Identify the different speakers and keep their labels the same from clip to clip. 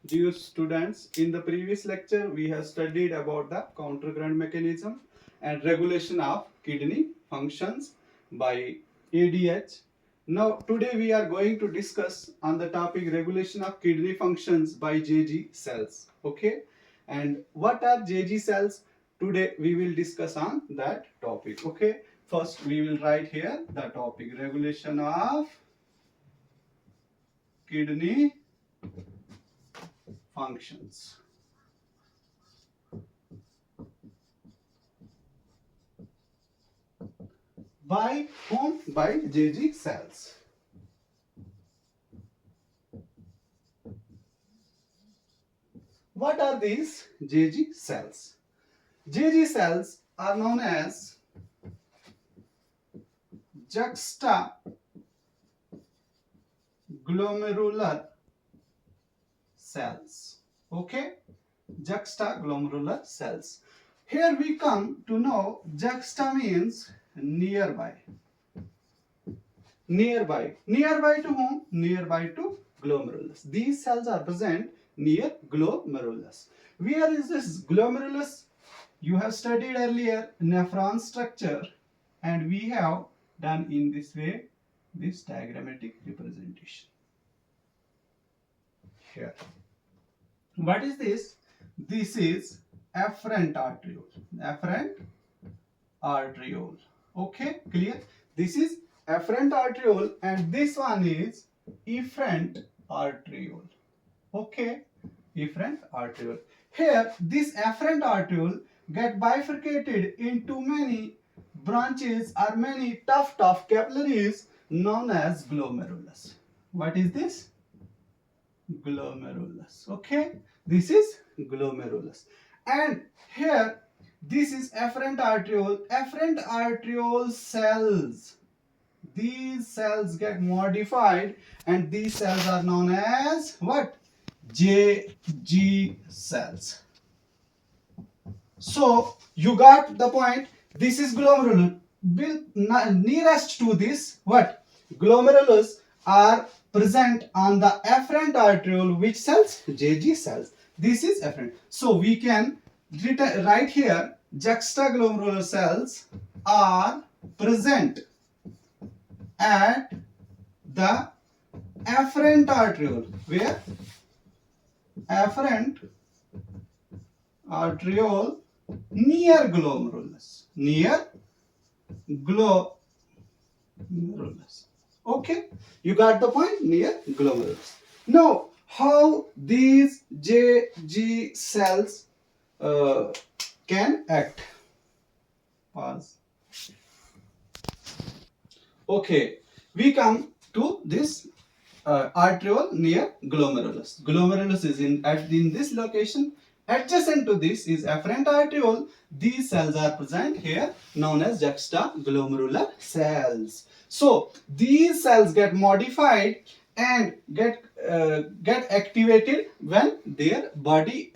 Speaker 1: Dear students, in the previous lecture we have studied about the counter current mechanism and regulation of kidney functions by ADH. Now today we are going to discuss on the topic regulation of kidney functions by JG cells. Okay, and what are JG cells? Today we will discuss on that topic. Okay, first we will write here the topic regulation of kidney functions. By whom? By JG cells. What are these JG cells? JG cells are known as juxtaglomerular cells. Okay? Juxtaglomerular cells. Here we come to know juxta means nearby. Nearby. Nearby to whom? Nearby to glomerulus. These cells are present near glomerulus. Where is this glomerulus? You have studied earlier nephron structure and we have done in this way this diagrammatic representation. Here. What is this? This is afferent arteriole. Afferent arteriole. Okay, clear? This is afferent arteriole and this one is efferent arteriole. Okay, efferent arteriole. Here, this afferent arteriole get bifurcated into many branches or many tuft of capillaries known as glomerulus. What is this? Glomerulus. Okay, this is glomerulus. And here, this is afferent arteriole. Afferent arteriole cells. These cells get modified and these cells are known as what? JG cells. So you got the point. This is glomerulus. Nearest to this, what? Glomerulus are present on the afferent arteriole. Which cells? JG cells. This is afferent. So we can write here juxtaglomerular cells are present at the afferent arteriole. Where? Afferent arteriole near glomerulus. Near glomerulus. Okay, you got the point. Near glomerulus. Now, how these JG cells can act? Pause. Okay, we come to this arteriole near glomerulus. Glomerulus is in this location. Adjacent to this is afferent arteriole. These cells are present here, known as juxtaglomerular cells. So these cells get modified and get activated when their body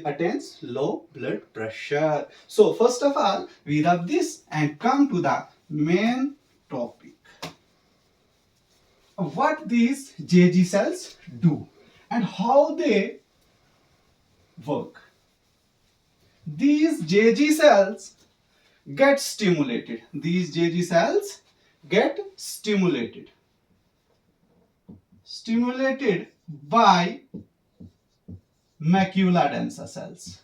Speaker 1: attains low blood pressure. So first of all, we rub this and come to the main topic. What these JG cells do and how they work. These JG cells get stimulated. These JG cells get stimulated. Stimulated by macula densa cells.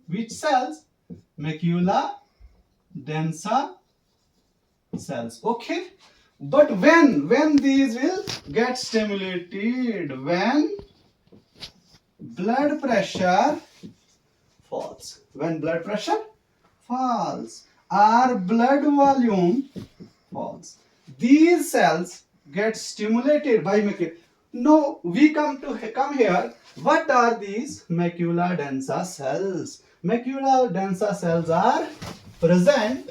Speaker 1: Which cells? Macula densa cells. Okay. But when these will get stimulated? When blood pressure falls. When blood pressure falls or blood volume falls. These cells get stimulated by macula. Now we come here. What are these macula densa cells? Macula densa cells are present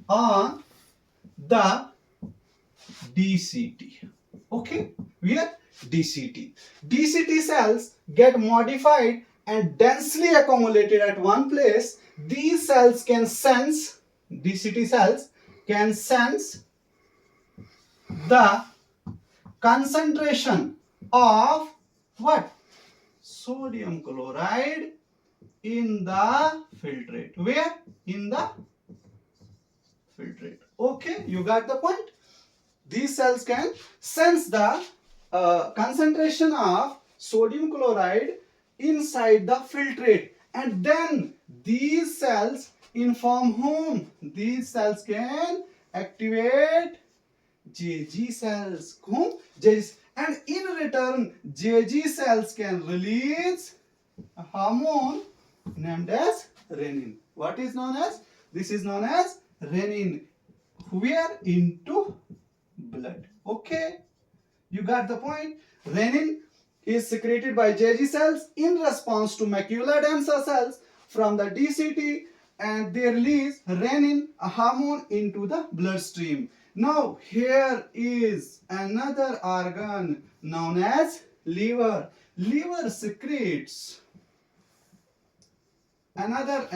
Speaker 1: on the DCT. Okay, where? DCT. DCT cells get modified and densely accumulated at one place. These cells can sense, DCT cells can sense the concentration of what? sodium chloride in the filtrate. Where? In the filtrate. Okay, you got the point? These cells can sense the concentration of sodium chloride inside the filtrate, and then these cells inform whom? These cells can activate JG cells. Whom? JG. And in return, JG cells can release a hormone named as renin. What is known as? This is known as renin. Where? Into blood. Okay, you got the point. Renin is secreted by JG cells in response to macular denser cells from the DCT, and they release renin, a hormone, into the bloodstream. Now here is another organ known as liver. Liver secretes another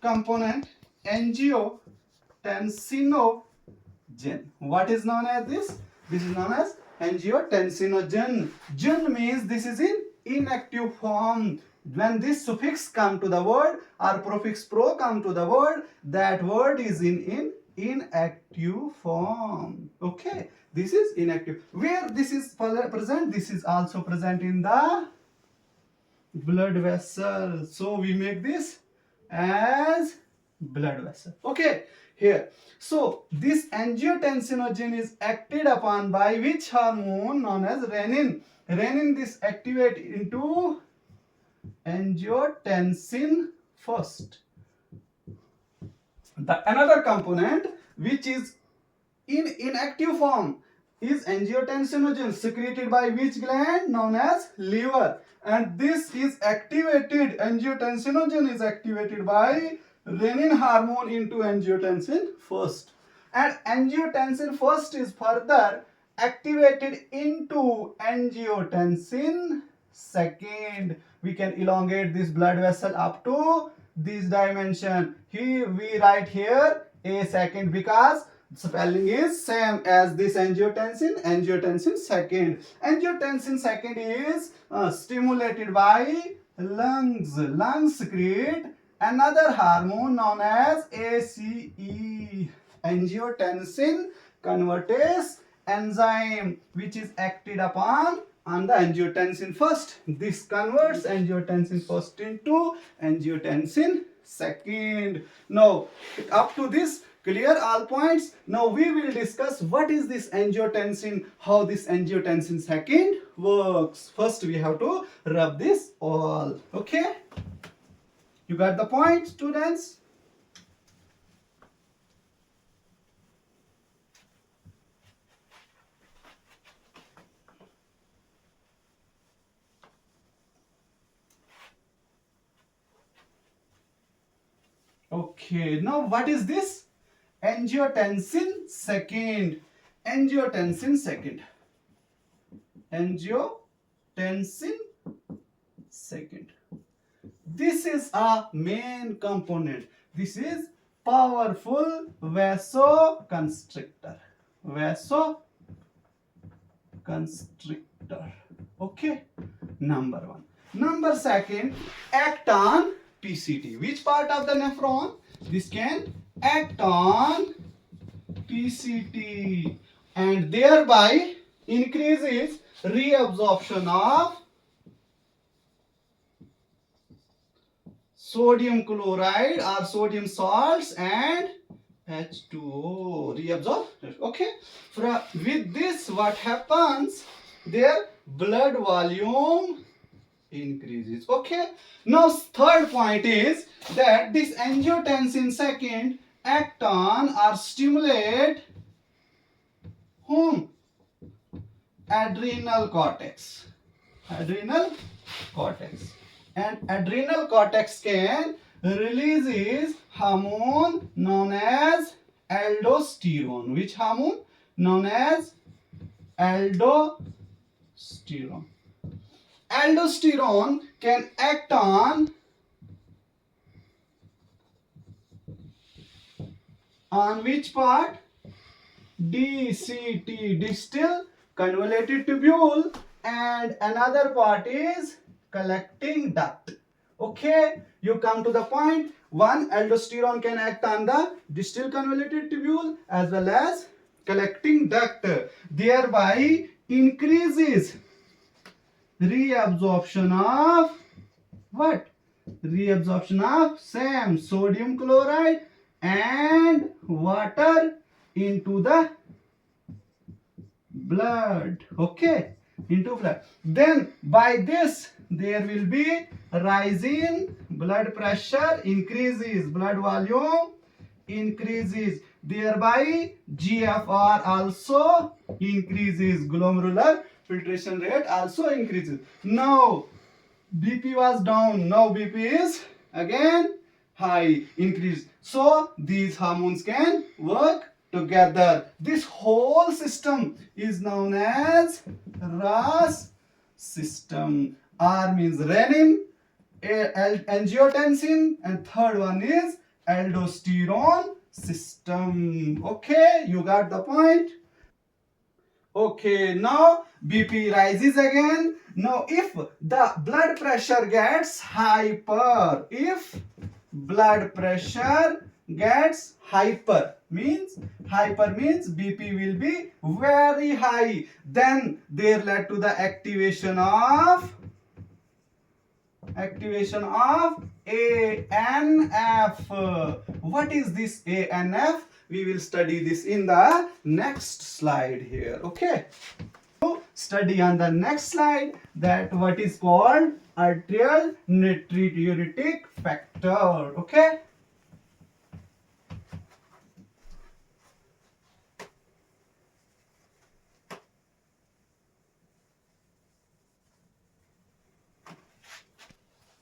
Speaker 1: component, angiotensinogen. What is known as this? This is known as angiotensinogen. Gen means this is in inactive form. When this suffix come to the word or prefix pro come to the word, that word is in inactive form. Okay, this is inactive. Where this is present, this is also present in the blood vessel. So we make this as blood vessel. Okay, here. So this angiotensinogen is acted upon by which hormone? Known as renin. Renin this activate into angiotensin first. The another component which is in inactive form is angiotensinogen, secreted by which gland? Known as liver. And this is activated, angiotensinogen is activated by renin hormone into angiotensin first. And angiotensin first is further activated into angiotensin second. We can elongate this blood vessel up to this dimension. Here we write here a second because spelling is same as this angiotensin second. Angiotensin second is stimulated by lungs. Lungs secrete another hormone known as ACE, angiotensin convertase enzyme, which is acted upon on the angiotensin first. This converts angiotensin first into angiotensin second. Now up to this, clear all points. Now we will discuss what is this angiotensin, how this angiotensin second works. First we have to rub this all. Okay, you got the point, students? Okay, now what is this? Angiotensin second. Angiotensin second. Angiotensin second. This is a main component. This is powerful vasoconstrictor. Vasoconstrictor. Okay, number one. Number second, act on PCT. Which part of the nephron? This can act on PCT and thereby increases reabsorption of sodium chloride or sodium salts and H2O. Reabsorb. Okay. With this, what happens? Their blood volume increases. Okay, now third point is that this angiotensin second act on or stimulate whom? Adrenal cortex. And adrenal cortex can releases hormone known as aldosterone. Which hormone? Known as aldosterone. Aldosterone can act on which part? DCT, distal convoluted tubule, and another part is collecting duct. Okay, you come to the point. One, aldosterone can act on the distal convoluted tubule as well as collecting duct, thereby increases reabsorption of what? Reabsorption of same sodium chloride and water into the blood. Okay, into blood. Then by this there will be rise in blood pressure, increases blood volume, increases, thereby GFR also increases, glomerular filtration rate also increases. Now BP was down, now BP is again high, increase. So these hormones can work together. This whole system is known as RAS system. R means renin, angiotensin, and third one is aldosterone system. Okay, you got the point? Okay, now BP rises again. Now if the blood pressure gets hyper, if blood pressure gets hyper means BP will be very high, then there led to the activation of ANF. What is this ANF? We will study this in the next slide here. Okay, so study on the next slide that what is called arterial natriuretic factor. Okay,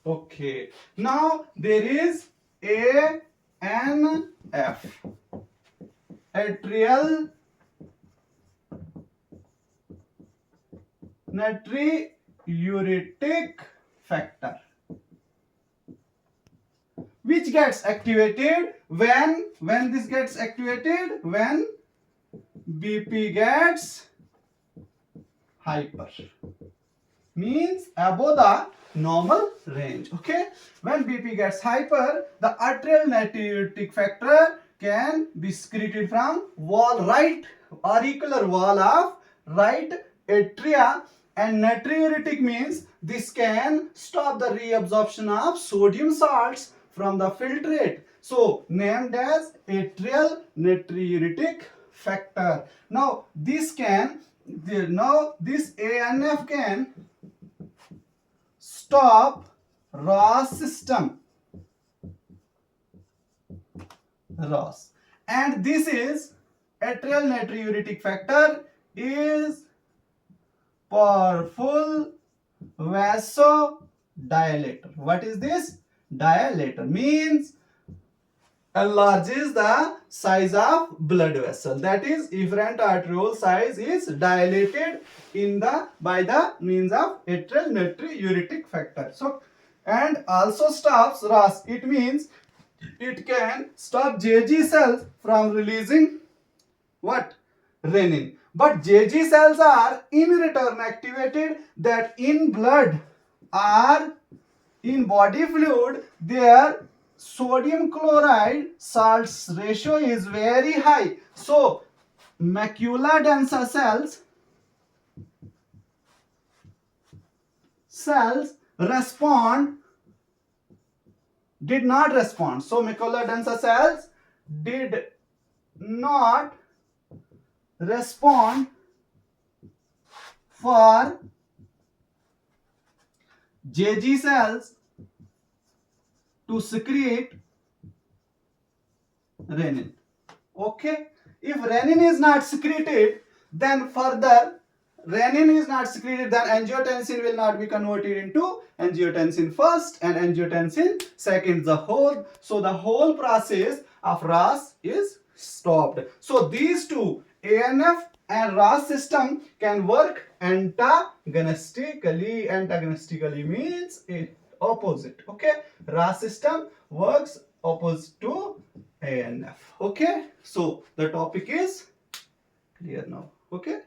Speaker 1: okay, now there is ANF, arterial natriuretic factor, which gets activated when this gets activated when BP gets hyper, means above the normal range. Okay, when BP gets hyper, the arterial natriuretic factor can be secreted from right auricular wall of right atria, and natriuretic means this can stop the reabsorption of sodium salts from the filtrate, so named as atrial natriuretic factor. Now this ANF can stop RAS system, and this is atrial natriuretic factor is powerful vasodilator. What is this? Dilator means enlarges the size of blood vessel. That is, efferent arteriole size is dilated by the means of atrial natriuretic factor. So, and also stops RAS. It means it can stop JG cells from releasing what? Renin. But JG cells are in return activated, that in blood or in body fluid their sodium chloride salts ratio is very high. So macula densa cells did not respond. So macula densa cells did not respond for JG cells to secrete renin. Okay, if renin is not secreted, then angiotensin will not be converted into angiotensin first and angiotensin second. So the whole process of RAS is stopped. So these two, ANF and RAS system, can work antagonistically. Antagonistically means opposite. Okay, RAS system works opposite to ANF. Okay, so the topic is clear now. Okay.